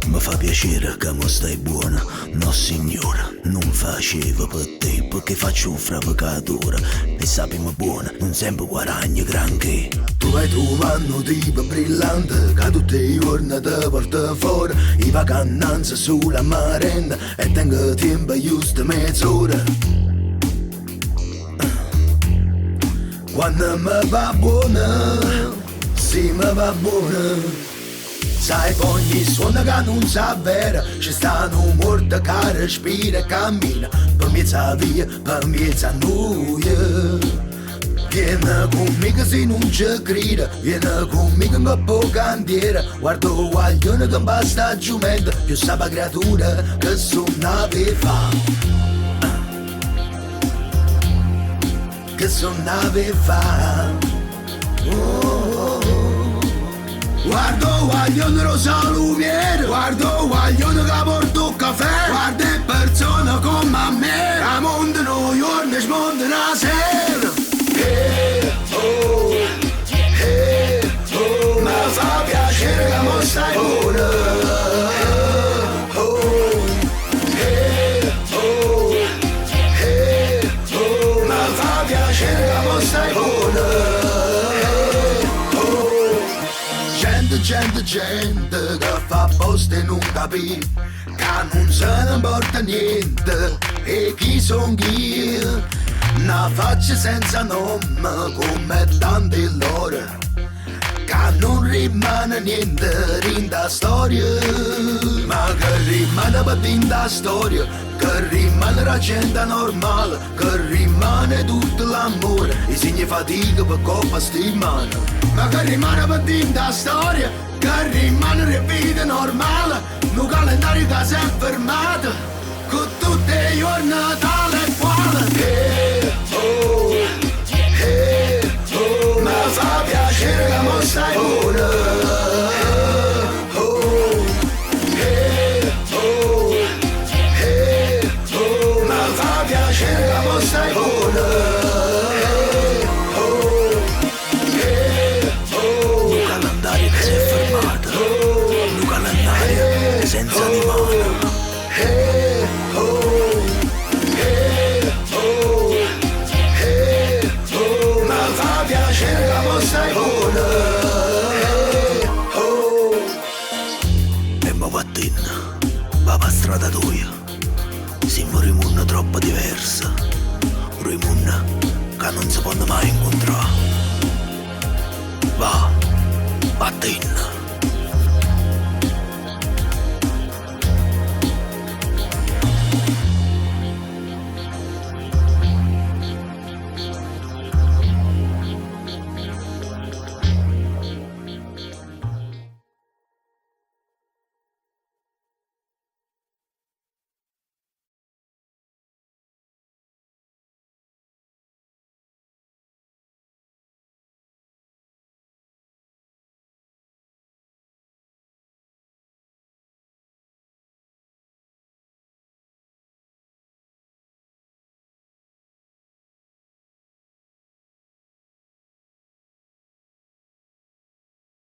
Mi fa piacere che mo stai buona, no signora, non facevo per te perché faccio un frappicatore e sappiamo buona, non sempre guadagno granché. Tu vai trovando tipo brillante che tutti i giorni ti porta fuori i vacanze sulla merenda e tengo tempo giusto mezz'ora. Quando mi va buona, sì mi va buona. Sai poi gli suona che non sa vera, ci stanno morti che respira e cammina per mezza via, per mezza noia. Vieni conmigo se non ci crede, vieni conmigo che può candiera. Guardo guaglione che basta giumenta, più sapa creatura che suonave fa. Che suonave fa. Guardo guaglione rosa lumiere, guardo guaglione che porto caffè, guarda persone come me, che montano giorni, smontano la sera. Mi fa piacere che mo stai buona. Mi fa piacere che mo stai buona. Gente che fa posta e non capì, che non se ne importa niente e chi son chi. Una faccia senza nome come tanti loro, che non rimane niente in da storia, ma che rimane per in da storia, che rimane la gente normale, che rimane tutto l'amore, i segni fatica per coppa stimano, ma che rimane per in da storia, che rimane la vita normale, un calendario che si è fermato, con tutti i giorni tale e quale. Mi fa piacere che mo stai buona. Mi fa piacere che mo stai buona. Un calendario che si è fermato, un calendario senza dimora. Stai buona. E mo mattina va per strada tua, siamo rimunna troppo diversa, rimunna che non si può mai incontrare. Va, mattina.